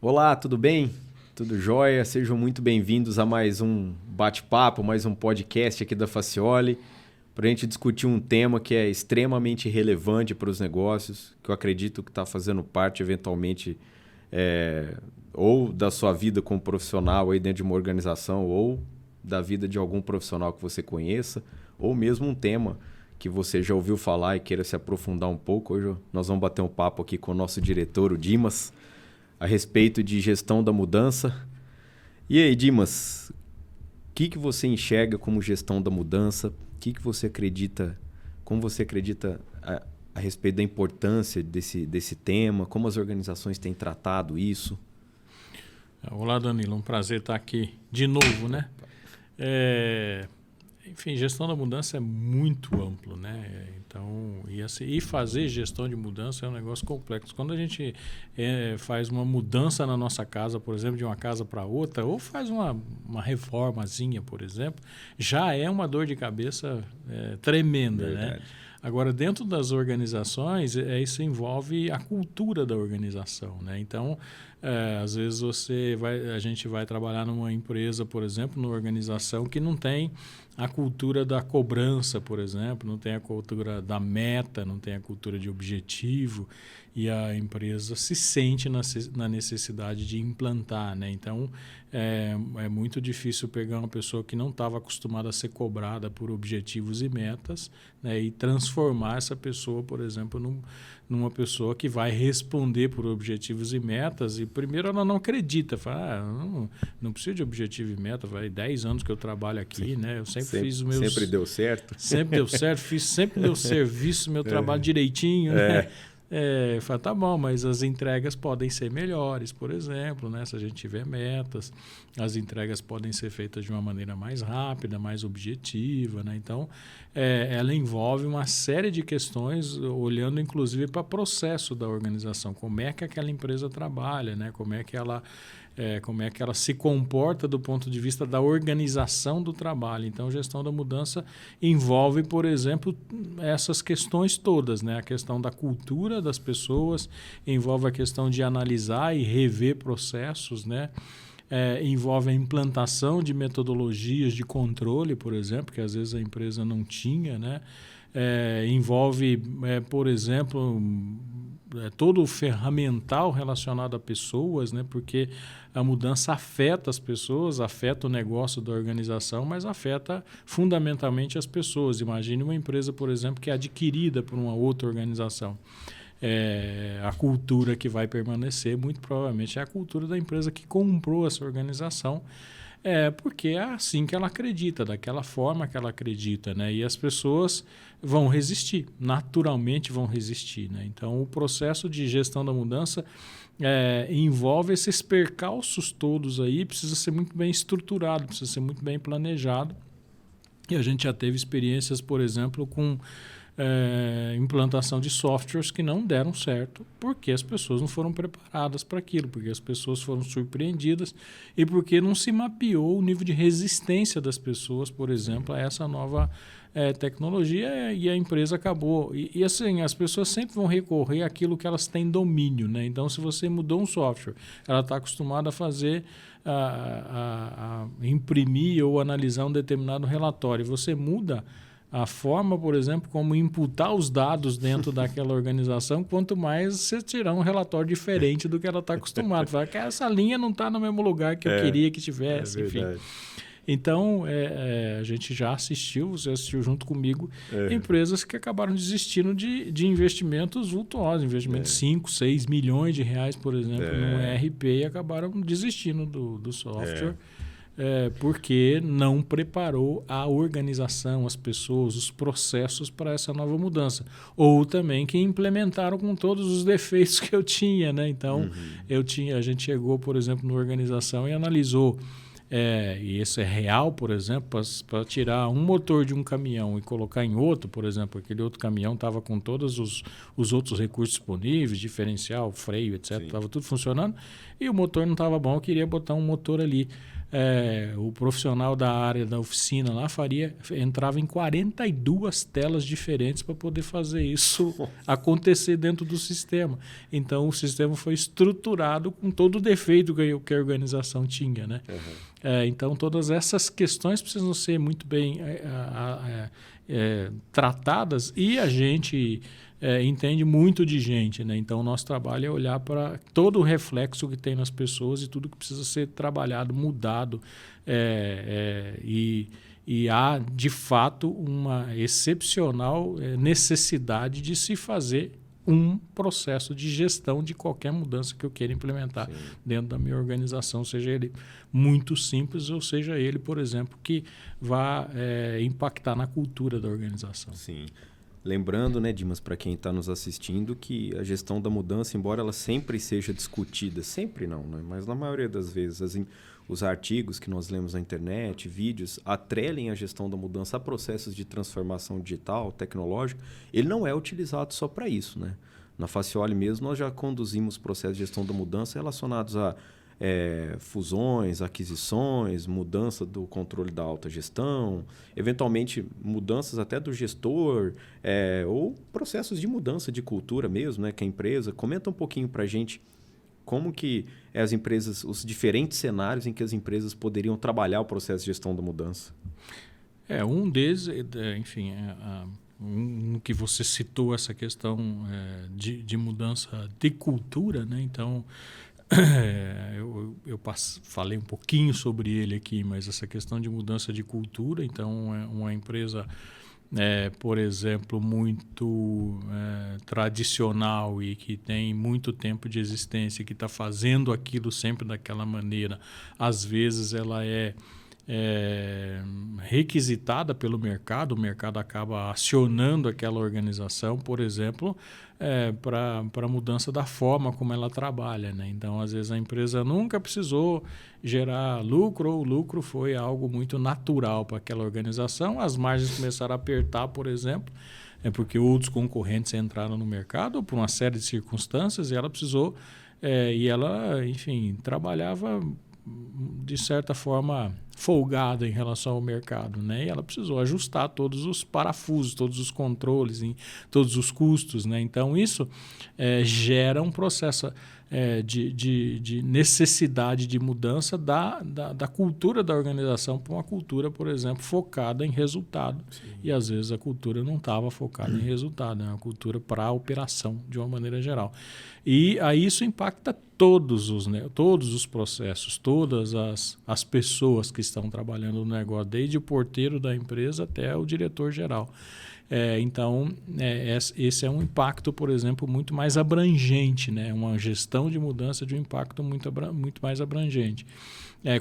Olá, tudo bem? Tudo jóia? Sejam muito bem-vindos a mais um bate-papo, mais um podcast aqui da Facioli, para a gente discutir um tema que é extremamente relevante para os negócios, que eu acredito que está fazendo parte, eventualmente, ou da sua vida como profissional aí dentro de uma organização, ou da vida de algum profissional que você conheça, ou mesmo um tema que você já ouviu falar e queira se aprofundar um pouco. Hoje nós vamos bater um papo aqui com o nosso diretor, o Dimas, a respeito de gestão da mudança. E aí, Dimas, o que você enxerga como gestão da mudança? O que você acredita, como você acredita a respeito da importância desse tema? Como as organizações têm tratado isso? Olá, Danilo. Um prazer estar aqui de novo, né? Enfim, gestão da mudança é muito amplo, né? Então, e fazer gestão de mudança é um negócio complexo. Quando a gente faz uma mudança na nossa casa, por exemplo, de uma casa para outra, ou faz uma reformazinha, por exemplo, já é uma dor de cabeça tremenda, Verdade. né? Agora, dentro das organizações, isso envolve a cultura da organização, né? Então, às vezes a gente vai trabalhar numa empresa, por exemplo, numa organização que não tem a cultura da cobrança, por exemplo, não tem a cultura da meta, não tem a cultura de objetivo, e a empresa se sente na necessidade de implantar, né? Então, é muito difícil pegar uma pessoa que não estava acostumada a ser cobrada por objetivos e metas, né, e transformar essa pessoa, por exemplo, numa pessoa que vai responder por objetivos e metas, e primeiro ela não acredita, fala, não preciso de objetivo e meta, vai 10 anos que eu trabalho aqui, né? Eu sempre fiz os meus... Sempre deu certo? Sempre deu certo, fiz sempre meu serviço, meu trabalho direitinho, né? Fala, tá bom, mas as entregas podem ser melhores, por exemplo, né? Se a gente tiver metas, as entregas podem ser feitas de uma maneira mais rápida, mais objetiva, né? Então, ela envolve uma série de questões, olhando inclusive para o processo da organização, como é que aquela empresa trabalha, né? Como é que ela se comporta do ponto de vista da organização do trabalho. Então, gestão da mudança envolve, por exemplo, essas questões todas, né? A questão da cultura das pessoas, envolve a questão de analisar e rever processos, né? Envolve a implantação de metodologias de controle, por exemplo, que às vezes a empresa não tinha, né? Envolve, por exemplo, todo o ferramental relacionado a pessoas, né? Porque a mudança afeta as pessoas, afeta o negócio da organização, mas afeta fundamentalmente as pessoas. Imagine uma empresa, por exemplo, que é adquirida por uma outra organização. A cultura que vai permanecer, muito provavelmente, é a cultura da empresa que comprou essa organização, porque é assim que ela acredita, daquela forma que ela acredita, né? E as pessoas vão resistir, naturalmente vão resistir, né? Então, o processo de gestão da mudança envolve esses percalços todos aí, precisa ser muito bem estruturado, precisa ser muito bem planejado. E a gente já teve experiências, por exemplo, com implantação de softwares que não deram certo porque as pessoas não foram preparadas para aquilo, porque as pessoas foram surpreendidas e porque não se mapeou o nível de resistência das pessoas, por exemplo, a essa nova tecnologia, e a empresa acabou. E assim, as pessoas sempre vão recorrer àquilo que elas têm domínio, né? Então, se você mudou um software, ela está acostumada a fazer, a imprimir ou analisar um determinado relatório, você muda a forma, por exemplo, como imputar os dados dentro daquela organização, quanto mais você tirar um relatório diferente do que ela está acostumada. Fala que essa linha não está no mesmo lugar que eu queria que tivesse, enfim. Então, a gente já assistiu, você assistiu junto comigo, empresas que acabaram desistindo de investimentos vultuosos, investimentos de 5, 6 milhões de reais, por exemplo, no ERP, e acabaram desistindo do software. Porque não preparou a organização, as pessoas, os processos para essa nova mudança. Ou também que implementaram com todos os defeitos que eu tinha, né? Então, a gente chegou, por exemplo, na organização e analisou, e isso é real, por exemplo, para tirar um motor de um caminhão e colocar em outro, por exemplo, aquele outro caminhão estava com todos os outros recursos disponíveis, diferencial, freio, etc., estava tudo funcionando, e o motor não estava bom, eu queria botar um motor ali. o profissional da área da oficina lá entrava em 42 telas diferentes para poder fazer isso acontecer dentro do sistema. Então, o sistema foi estruturado com todo o defeito que a organização tinha, né? Então, todas essas questões precisam ser muito bem tratadas, e a gente entende muito de gente, né? Então, o nosso trabalho é olhar para todo o reflexo que tem nas pessoas e tudo que precisa ser trabalhado, mudado, e há, de fato, uma excepcional necessidade de se fazer um processo de gestão de qualquer mudança que eu queira implementar dentro da minha organização, seja ele muito simples ou seja ele, por exemplo, que vá impactar na cultura da organização. Sim. Lembrando, né, Dimas, para quem está nos assistindo, que a gestão da mudança, embora ela sempre seja discutida, sempre não, né, mas na maioria das vezes os artigos que nós lemos na internet, vídeos, atrelem a gestão da mudança a processos de transformação digital, tecnológica, ele não é utilizado só para isso, né? Na Facioli mesmo, nós já conduzimos processos de gestão da mudança relacionados a fusões, aquisições, mudança do controle da alta gestão, eventualmente mudanças até do gestor, ou processos de mudança de cultura mesmo, né, que a empresa. Comenta um pouquinho para a gente como que as empresas, os diferentes cenários em que as empresas poderiam trabalhar o processo de gestão da mudança. Um deles, enfim, um que você citou, essa questão de mudança de cultura, né? Então, eu falei um pouquinho sobre ele aqui, mas essa questão de mudança de cultura, então é uma empresa, por exemplo, muito tradicional e que tem muito tempo de existência, que está fazendo aquilo sempre daquela maneira, às vezes ela é requisitada pelo mercado, o mercado acaba acionando aquela organização, por exemplo, para a mudança da forma como ela trabalha, né? Então, às vezes, a empresa nunca precisou gerar lucro, ou o lucro foi algo muito natural para aquela organização, as margens começaram a apertar, por exemplo, porque outros concorrentes entraram no mercado, ou por uma série de circunstâncias, e ela precisou, e ela, enfim, trabalhava de certa forma folgada em relação ao mercado, né? E ela precisou ajustar todos os parafusos, todos os controles, todos os custos, né? Então isso gera um processo de necessidade de mudança da cultura da organização para uma cultura, por exemplo, focada em resultado. Sim. E às vezes a cultura não estava focada em resultado, é uma cultura para a operação de uma maneira geral. E aí isso impacta todos os processos, todas as pessoas que estão trabalhando no negócio, desde o porteiro da empresa até o diretor-geral. Então, esse é um impacto, por exemplo, muito mais abrangente, né? Uma gestão de mudança de um impacto muito mais abrangente.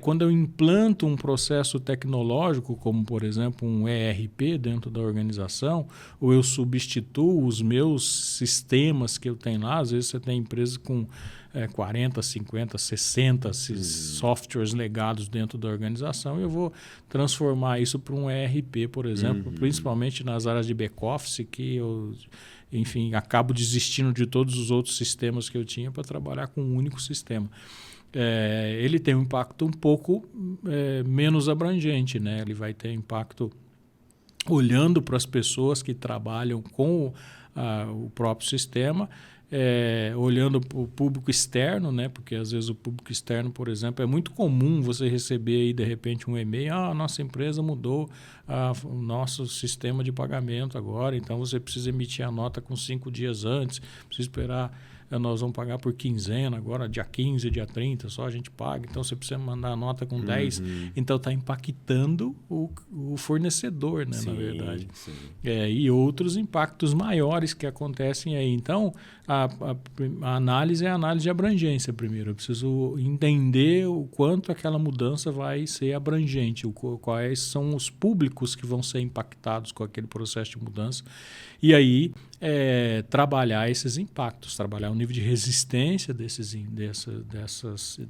Quando eu implanto um processo tecnológico, como, por exemplo, um ERP dentro da organização, ou eu substituo os meus sistemas que eu tenho lá, às vezes você tem empresas com 40, 50, 60 softwares legados dentro da organização, e eu vou transformar isso para um ERP, por exemplo, principalmente nas áreas de back-office, que eu, enfim, acabo desistindo de todos os outros sistemas que eu tinha para trabalhar com um único sistema. Ele tem um impacto um pouco menos abrangente, né? Ele vai ter impacto olhando para as pessoas que trabalham com o próprio sistema, olhando para o público externo, né? Porque às vezes o público externo, por exemplo, é muito comum você receber aí, de repente, um e-mail: a nossa empresa mudou o nosso sistema de pagamento agora, então você precisa emitir a nota com 5 dias antes, precisa esperar. Nós vamos pagar por quinzena agora, dia 15, dia 30, só a gente paga. Então, você precisa mandar a nota com 10. Então, está impactando o fornecedor, né, na verdade. Sim. E outros impactos maiores que acontecem aí. Então, a análise é a análise de abrangência primeiro. Eu preciso entender o quanto aquela mudança vai ser abrangente, quais são os públicos que vão ser impactados com aquele processo de mudança. E aí, trabalhar esses impactos, trabalhar o nível de resistência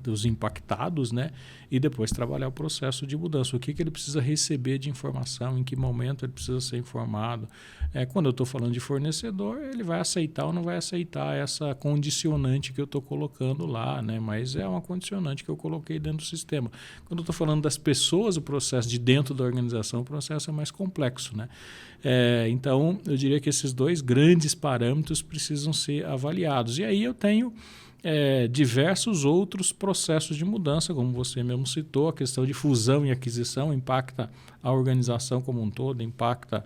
dos impactados, né? e depois trabalhar o processo de mudança. O que ele precisa receber de informação, em que momento ele precisa ser informado. Quando eu estou falando de fornecedor, ele vai aceitar ou não vai aceitar essa condicionante que eu estou colocando lá, né? Mas é uma condicionante que eu coloquei dentro do sistema. Quando eu estou falando das pessoas, o processo de dentro da organização, o processo é mais complexo, né? Então, eu diria que esses dois grandes parâmetros precisam ser avaliados. E aí eu tenho diversos outros processos de mudança, como você mesmo citou, a questão de fusão e aquisição impacta a organização como um todo, impacta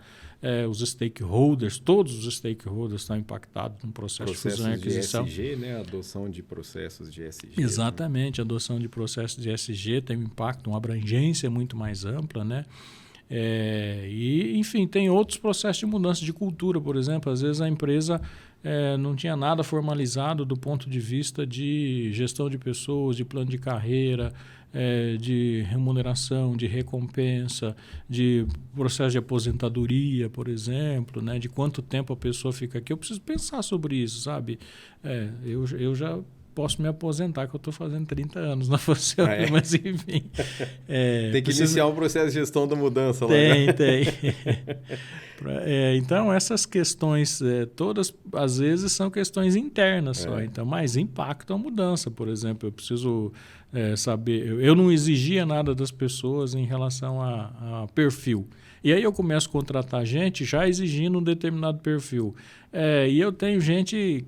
os stakeholders, todos os stakeholders estão impactados no processo de fusão e aquisição. De ESG, né? Adoção de processos de ESG. Exatamente, né? A adoção de processos de ESG tem um impacto, uma abrangência muito mais ampla, né? E, enfim, tem outros processos de mudança de cultura, por exemplo. Às vezes a empresa não tinha nada formalizado do ponto de vista de gestão de pessoas, de plano de carreira, de remuneração, de recompensa, de processo de aposentadoria, por exemplo, né? De quanto tempo a pessoa fica aqui. Eu preciso pensar sobre isso, sabe? Eu já posso me aposentar, que eu estou fazendo 30 anos na Facioli, mas enfim. Tem que iniciar um processo de gestão da mudança lá. Tem. Então, essas questões todas, às vezes, são questões internas só, então, mas impactam a mudança. Por exemplo, eu preciso saber... Eu não exigia nada das pessoas em relação a perfil. E aí eu começo a contratar gente já exigindo um determinado perfil. E eu tenho gente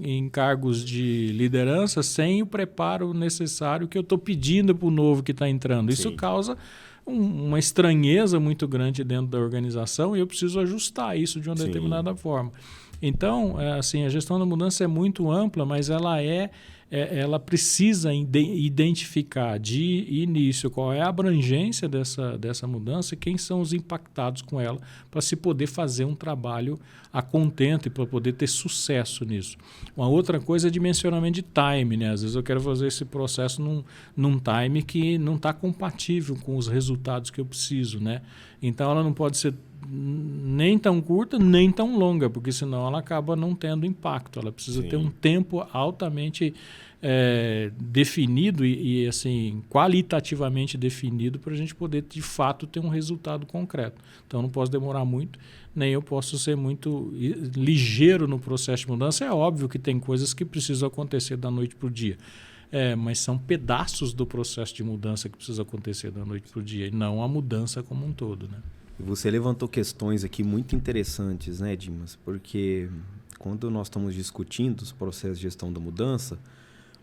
em cargos de liderança sem o preparo necessário que eu estou pedindo para o novo que está entrando. Isso causa uma estranheza muito grande dentro da organização e eu preciso ajustar isso de uma determinada forma. Então, assim, a gestão da mudança é muito ampla, mas ela precisa identificar de início qual é a abrangência dessa mudança e quem são os impactados com ela para se poder fazer um trabalho a contento e para poder ter sucesso nisso. Uma outra coisa é dimensionamento de time, né? Às vezes eu quero fazer esse processo num time que não está compatível com os resultados que eu preciso, né? Então ela não pode ser nem tão curta, nem tão longa, porque senão ela acaba não tendo impacto. Ela precisa ter um tempo altamente definido e assim, qualitativamente definido para a gente poder, de fato, ter um resultado concreto. Então, não posso demorar muito, nem eu posso ser muito ligeiro no processo de mudança. É óbvio que tem coisas que precisam acontecer da noite para o dia. Mas são pedaços do processo de mudança que precisam acontecer da noite para o dia, e não a mudança como um todo, né? Você levantou questões aqui muito interessantes, né, Dimas? Porque quando nós estamos discutindo os processos de gestão da mudança,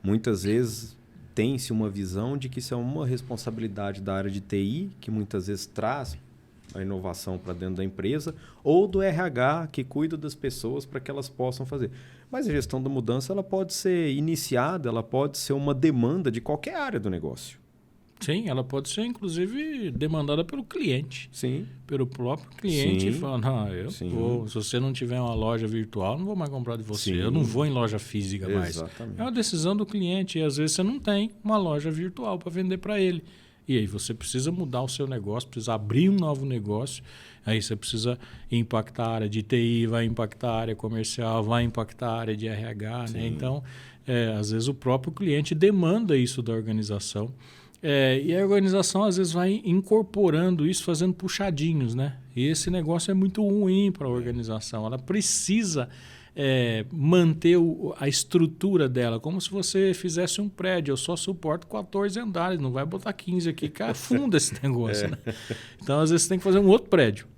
muitas vezes tem-se uma visão de que isso é uma responsabilidade da área de TI, que muitas vezes traz a inovação para dentro da empresa, ou do RH, que cuida das pessoas para que elas possam fazer. Mas a gestão da mudança ela pode ser iniciada, ela pode ser uma demanda de qualquer área do negócio. Sim, ela pode ser, inclusive, demandada pelo cliente. Sim. Pelo próprio cliente, falando, se você não tiver uma loja virtual, não vou mais comprar de você. Eu não vou em loja física mais. Exatamente. É uma decisão do cliente e, às vezes, você não tem uma loja virtual para vender para ele. E aí você precisa mudar o seu negócio, precisa abrir um novo negócio. Aí você precisa impactar a área de TI, vai impactar a área comercial, vai impactar a área de RH. Né? Então, às vezes, o próprio cliente demanda isso da organização. E a organização, às vezes, vai incorporando isso, fazendo puxadinhos, né? E esse negócio é muito ruim para a organização. Ela precisa manter a estrutura dela, como se você fizesse um prédio. Eu só suporto 14 andares, não vai botar 15 aqui, que afunda esse negócio. Né? Então, às vezes, você tem que fazer um outro prédio.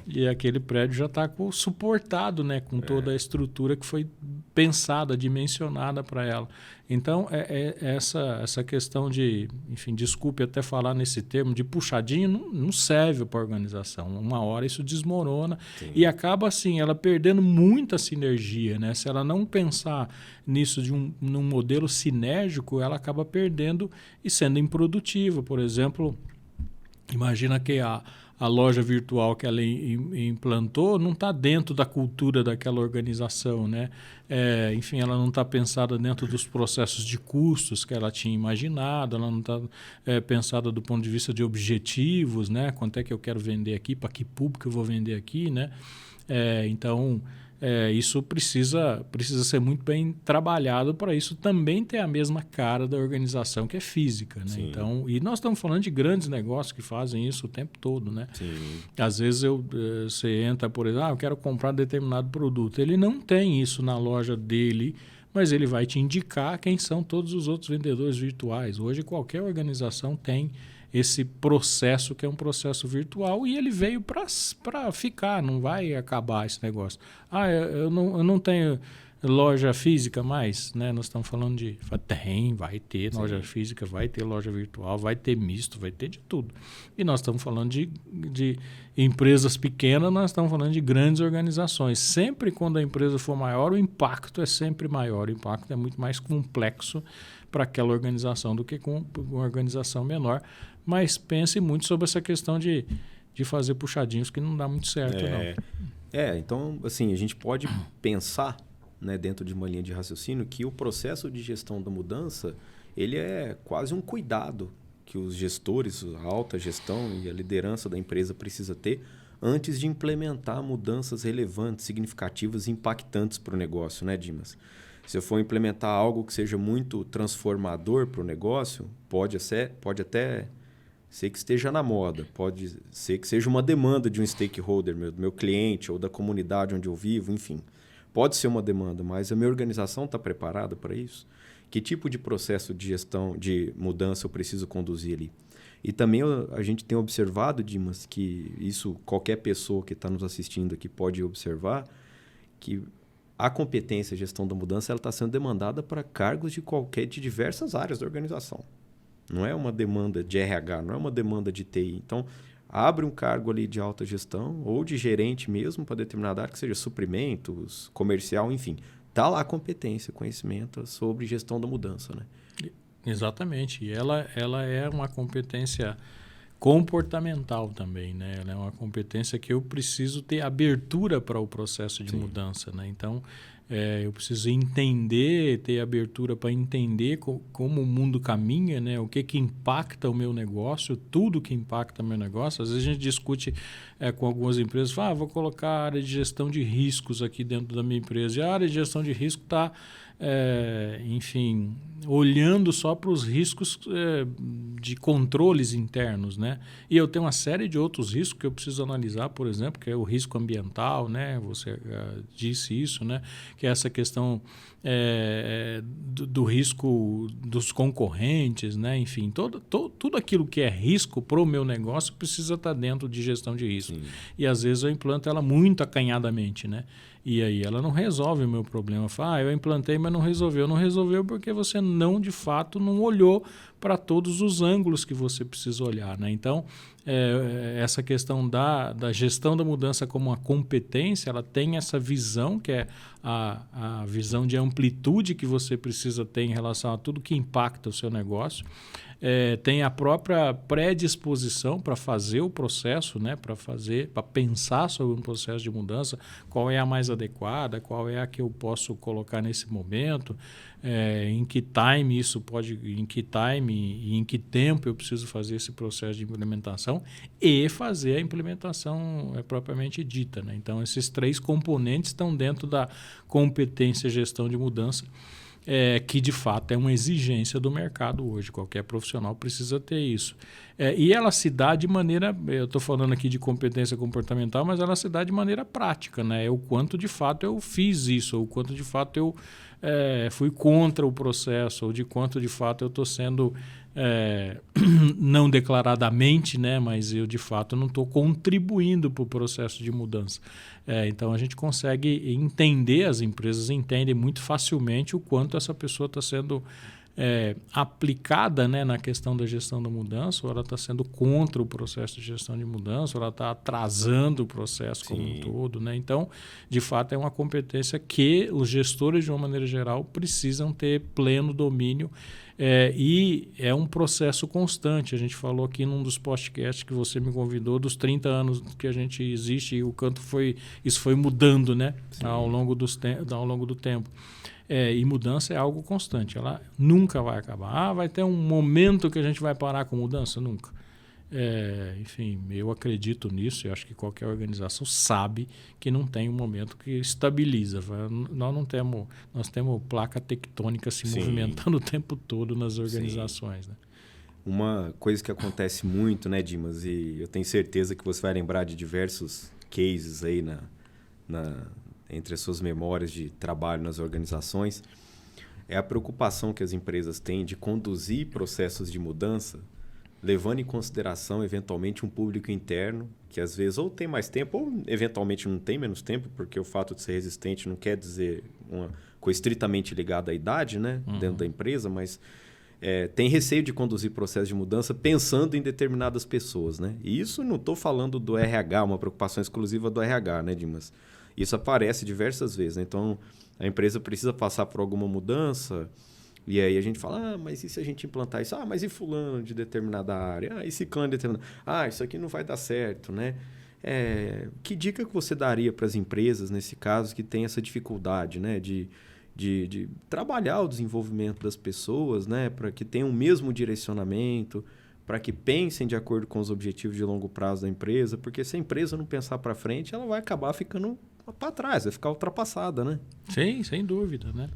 E aquele prédio já está suportado, né? Com toda a estrutura que foi pensada, dimensionada para ela. Então, essa questão de, enfim, desculpe até falar nesse termo, de puxadinho, não serve para a organização. Uma hora isso desmorona e acaba, assim, ela perdendo muita sinergia. Né? Se ela não pensar nisso num modelo sinérgico, ela acaba perdendo e sendo improdutiva. Por exemplo, imagina que a loja virtual que ela implantou não está dentro da cultura daquela organização, né? Enfim, ela não está pensada dentro dos processos de custos que ela tinha imaginado, ela não está pensada do ponto de vista de objetivos, né? Quanto é que eu quero vender aqui, para que público eu vou vender aqui, né? Então, isso precisa ser muito bem trabalhado para isso também ter a mesma cara da organização que é física, né? Então, e nós estamos falando de grandes negócios que fazem isso o tempo todo, né? Sim. Às vezes você entra, por exemplo, eu quero comprar determinado produto. Ele não tem isso na loja dele, mas ele vai te indicar quem são todos os outros vendedores virtuais. Hoje qualquer organização tem esse processo que é um processo virtual e ele veio para ficar, não vai acabar esse negócio. Eu não tenho loja física mais, né? Nós estamos falando vai ter loja física, vai ter loja virtual, vai ter misto, vai ter de tudo. E nós estamos falando de empresas pequenas, nós estamos falando de grandes organizações. Sempre quando a empresa for maior, o impacto é sempre maior, o impacto é muito mais complexo para aquela organização do que com uma organização menor. Mas pense muito sobre essa questão de fazer puxadinhos que não dá muito certo, não. Então, assim, a gente pode pensar, né, dentro de uma linha de raciocínio que o processo de gestão da mudança ele é quase um cuidado que os gestores, a alta gestão e a liderança da empresa precisa ter antes de implementar mudanças relevantes, significativas e impactantes para o negócio, né, Dimas? Se eu for implementar algo que seja muito transformador para o negócio, pode até ser que esteja na moda, pode ser que seja uma demanda de um stakeholder, do meu cliente ou da comunidade onde eu vivo, enfim. Pode ser uma demanda, mas a minha organização está preparada para isso? Que tipo de processo de gestão, de mudança eu preciso conduzir ali? E também a gente tem observado, Dimas, que isso qualquer pessoa que está nos assistindo aqui pode observar, que a competência e gestão da mudança está sendo demandada para cargos de diversas áreas da organização. Não é uma demanda de RH, não é uma demanda de TI. Então, abre um cargo ali de alta gestão ou de gerente mesmo para determinada área, que seja suprimentos, comercial, enfim. Está lá a competência, conhecimento sobre gestão da mudança, né? Exatamente. E ela é uma competência comportamental também, né? Ela é uma competência que eu preciso ter abertura para o processo de mudança, né? Então, eu preciso ter abertura para entender como o mundo caminha, né? O que impacta o meu negócio, tudo que impacta o meu negócio. Às vezes a gente discute com algumas empresas, vou colocar a área de gestão de riscos aqui dentro da minha empresa. E a área de gestão de risco está, olhando só para os riscos de controles internos, né? E eu tenho uma série de outros riscos que eu preciso analisar, por exemplo, que é o risco ambiental, né? Você disse isso, né? Que é essa questão do risco dos concorrentes, né? Enfim, tudo aquilo que é risco para o meu negócio precisa estar dentro de gestão de risco. Sim. E às vezes eu implanto ela muito acanhadamente, né? E aí ela não resolve o meu problema. Eu implantei, mas não resolveu. Não resolveu porque você de fato, não olhou para todos os ângulos que você precisa olhar, né? Então, essa questão da gestão da mudança como uma competência, ela tem essa visão, que é a visão de amplitude que você precisa ter em relação a tudo que impacta o seu negócio. Tem a própria predisposição para fazer o processo, né? Para pensar sobre um processo de mudança, qual é a mais adequada, qual é a que eu posso colocar nesse momento, em que time e em que tempo eu preciso fazer esse processo de implementação e fazer a implementação propriamente dita, né? Então, esses 3 componentes estão dentro da competência e gestão de mudança, que de fato é uma exigência do mercado hoje. Qualquer profissional precisa ter isso. E ela se dá de maneira, eu estou falando aqui de competência comportamental, mas ela se dá de maneira prática, né? O quanto de fato eu fiz isso, ou o quanto de fato eu fui contra o processo, ou de quanto de fato eu estou sendo não declaradamente, né? Mas eu de fato não estou contribuindo para o processo de mudança. Então a gente consegue entender, as empresas entendem muito facilmente o quanto essa pessoa está sendo aplicada, né, na questão da gestão da mudança, ou ela está sendo contra o processo de gestão de mudança, ou ela está atrasando o processo como um todo, né? Então, de fato, é uma competência que os gestores, de uma maneira geral, precisam ter pleno domínio, e é um processo constante. A gente falou aqui num dos podcasts que você me convidou dos 30 anos que a gente existe, e o quanto isso foi mudando, né, ao longo do tempo. E mudança é algo constante, ela nunca vai acabar. Vai ter um momento que a gente vai parar com mudança? Nunca. Enfim, eu acredito nisso, eu acho que qualquer organização sabe que não tem um momento que estabiliza. Nós temos placa tectônica se movimentando o tempo todo nas organizações. Né? Uma coisa que acontece muito, né, Dimas, e eu tenho certeza que você vai lembrar de diversos cases aí entre as suas memórias de trabalho nas organizações, é a preocupação que as empresas têm de conduzir processos de mudança levando em consideração, eventualmente, um público interno que, às vezes, ou tem mais tempo ou, eventualmente, não tem menos tempo, porque o fato de ser resistente não quer dizer uma coisa estritamente ligada à idade, né, dentro da empresa, mas tem receio de conduzir processo de mudança pensando em determinadas pessoas. Né? E isso não estou falando do RH, uma preocupação exclusiva do RH, né, Dimas? Isso aparece diversas vezes. Né? Então, a empresa precisa passar por alguma mudança. E aí a gente fala, mas e se a gente implantar isso? Mas e fulano de determinada área? E ciclano de determinada... isso aqui não vai dar certo, né? Que dica que você daria para as empresas, nesse caso, que tem essa dificuldade, né? De trabalhar o desenvolvimento das pessoas, né? Para que tenham o mesmo direcionamento, para que pensem de acordo com os objetivos de longo prazo da empresa, porque se a empresa não pensar para frente, ela vai acabar ficando para trás, vai ficar ultrapassada, né? Sim, sem dúvida, né?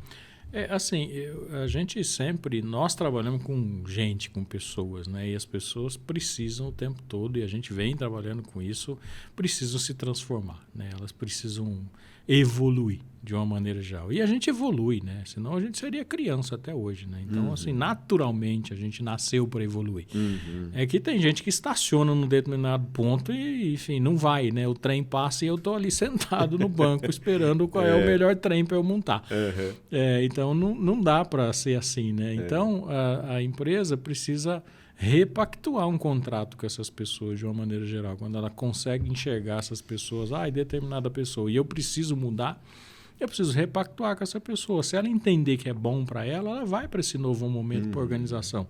Nós trabalhamos com gente, com pessoas, né? E as pessoas precisam o tempo todo, e a gente vem trabalhando com isso, precisam se transformar, né? Elas precisam evoluir de uma maneira geral. E a gente evolui, né? Senão a gente seria criança até hoje, né? Então, naturalmente, a gente nasceu para evoluir. É que tem gente que estaciona num determinado ponto e, enfim, não vai, né? O trem passa e eu estou ali sentado no banco esperando qual é o melhor trem para eu montar. Então, não dá para ser assim, né? Então, a empresa precisa repactuar um contrato com essas pessoas de uma maneira geral. Quando ela consegue enxergar essas pessoas, determinada pessoa, e eu preciso mudar, eu preciso repactuar com essa pessoa. Se ela entender que é bom para ela, ela vai para esse novo momento para a organização.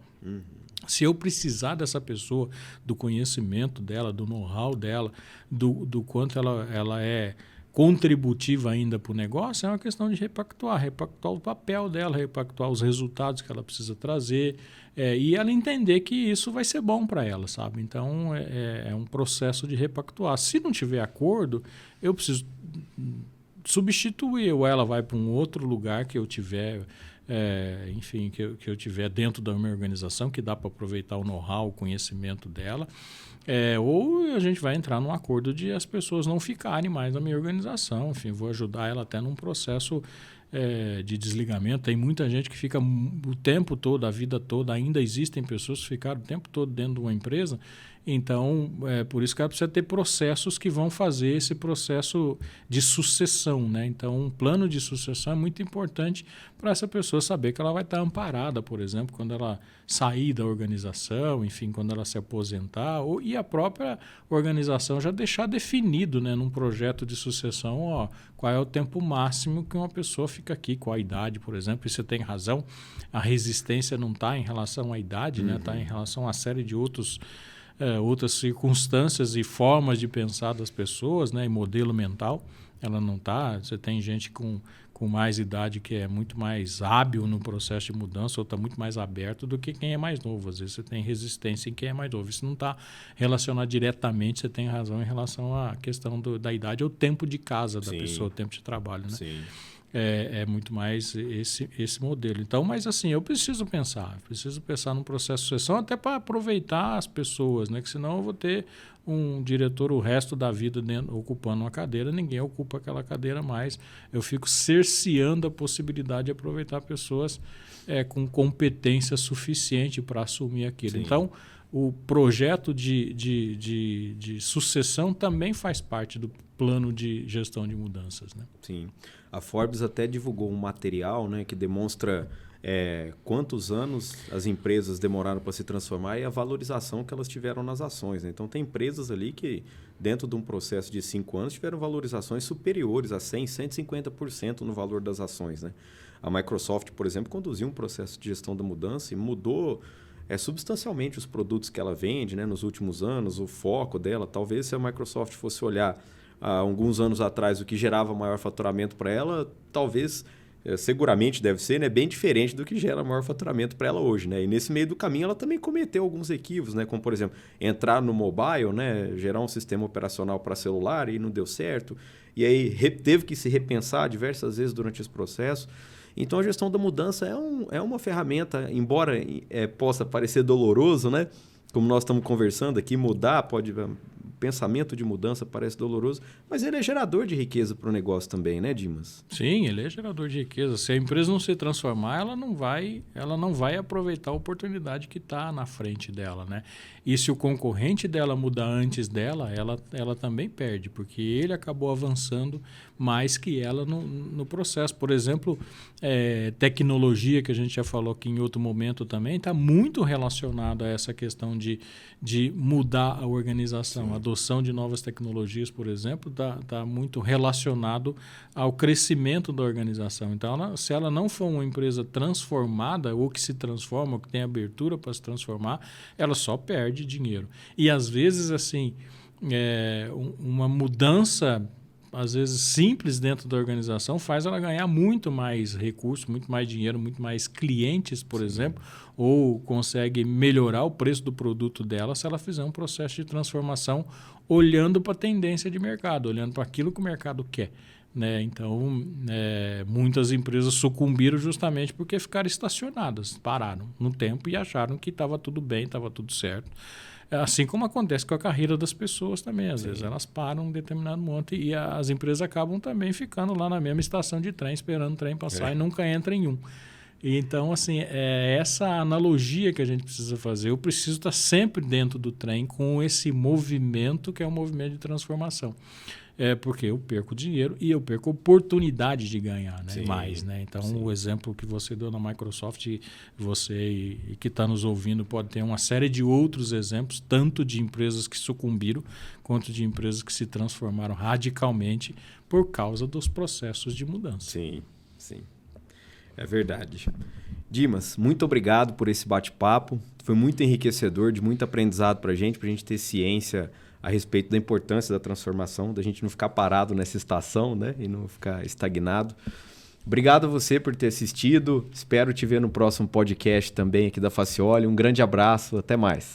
Se eu precisar dessa pessoa, do conhecimento dela, do know-how dela, do quanto ela é contributiva ainda para o negócio, é uma questão de repactuar o papel dela, repactuar os resultados que ela precisa trazer, e ela entender que isso vai ser bom para ela, sabe? Então, é um processo de repactuar. Se não tiver acordo, eu preciso substituir, ou ela vai para um outro lugar que eu tiver, que eu tiver dentro da minha organização, que dá para aproveitar o know-how, o conhecimento dela, ou a gente vai entrar num acordo de as pessoas não ficarem mais na minha organização. Enfim, vou ajudar ela até num processo de desligamento. Tem muita gente que fica o tempo todo, a vida toda, ainda existem pessoas que ficaram o tempo todo dentro de uma empresa. Então, por isso que ela precisa ter processos que vão fazer esse processo de sucessão, né? Então, um plano de sucessão é muito importante para essa pessoa saber que ela vai estar amparada, por exemplo, quando ela sair da organização, enfim, quando ela se aposentar, e a própria organização já deixar definido, né, num projeto de sucessão, qual é o tempo máximo que uma pessoa fica aqui, qual a idade, por exemplo. E você tem razão, a resistência não está em relação à idade, né? Está em relação a uma série de outras circunstâncias e formas de pensar das pessoas, né? E modelo mental, ela não está. Você tem gente com mais idade que é muito mais hábil no processo de mudança, ou está muito mais aberto do que quem é mais novo. Às vezes você tem resistência em quem é mais novo. Isso não está relacionado diretamente, você tem razão em relação à questão da idade ou tempo de casa da pessoa, o tempo de trabalho, né? Sim. É muito mais esse modelo. Então, mas assim, eu preciso pensar num processo de sucessão até para aproveitar as pessoas, né? Que senão eu vou ter um diretor o resto da vida ocupando uma cadeira, ninguém ocupa aquela cadeira mais. Eu fico cerceando a possibilidade de aproveitar pessoas com competência suficiente para assumir aquilo. Sim. Então, o projeto de sucessão também faz parte do plano de gestão de mudanças, né? Sim. A Forbes até divulgou um material, né, que demonstra quantos anos as empresas demoraram para se transformar e a valorização que elas tiveram nas ações, né? Então, tem empresas ali que, dentro de um processo de 5 anos, tiveram valorizações superiores a 100%, 150% no valor das ações, né? A Microsoft, por exemplo, conduziu um processo de gestão da mudança e mudou substancialmente os produtos que ela vende, né, nos últimos anos, o foco dela. Talvez se a Microsoft fosse olhar há alguns anos atrás o que gerava maior faturamento para ela, talvez seguramente deve ser, né, bem diferente do que gera maior faturamento para ela hoje, né? E nesse meio do caminho ela também cometeu alguns equívocos, né? Como, por exemplo, entrar no mobile, né, gerar um sistema operacional para celular e não deu certo. E aí teve que se repensar diversas vezes durante esse processo. Então a gestão da mudança é uma ferramenta, embora possa parecer doloroso, né? Como nós estamos conversando aqui, mudar pensamento de mudança parece doloroso, mas ele é gerador de riqueza para o negócio também, né, Dimas? Sim, ele é gerador de riqueza. Se a empresa não se transformar, ela não vai aproveitar a oportunidade que está na frente dela, né? E se o concorrente dela mudar antes dela, ela também perde, porque ele acabou avançando mais que ela no processo. Por exemplo, tecnologia, que a gente já falou aqui em outro momento também, está muito relacionado a essa questão de mudar a organização. A adoção de novas tecnologias, por exemplo, está muito relacionado ao crescimento da organização. Então, se ela não for uma empresa transformada, ou que se transforma, ou que tem abertura para se transformar, ela só perde dinheiro. E, às vezes, assim, uma mudança, às vezes simples dentro da organização, faz ela ganhar muito mais recursos, muito mais dinheiro, muito mais clientes, por exemplo, ou consegue melhorar o preço do produto dela se ela fizer um processo de transformação olhando para a tendência de mercado, olhando para aquilo que o mercado quer, né? Então, muitas empresas sucumbiram justamente porque ficaram estacionadas, pararam no tempo e acharam que estava tudo bem, estava tudo certo. Assim como acontece com a carreira das pessoas também. Às vezes elas param um determinado momento e as empresas acabam também ficando lá na mesma estação de trem, esperando o trem passar e nunca entra em um. E então, assim, essa analogia que a gente precisa fazer. Eu preciso estar sempre dentro do trem com esse movimento que é um movimento de transformação. Porque eu perco dinheiro e eu perco oportunidade de ganhar, né? Mais, né? Então, o exemplo que você deu na Microsoft, você e que está nos ouvindo pode ter uma série de outros exemplos, tanto de empresas que sucumbiram, quanto de empresas que se transformaram radicalmente por causa dos processos de mudança. Sim, sim. É verdade. Dimas, muito obrigado por esse bate-papo. Foi muito enriquecedor, de muito aprendizado para a gente ter ciência a respeito da importância da transformação, da gente não ficar parado nessa estação, né? E não ficar estagnado. Obrigado a você por ter assistido. Espero te ver no próximo podcast também aqui da Facioli. Um grande abraço. Até mais.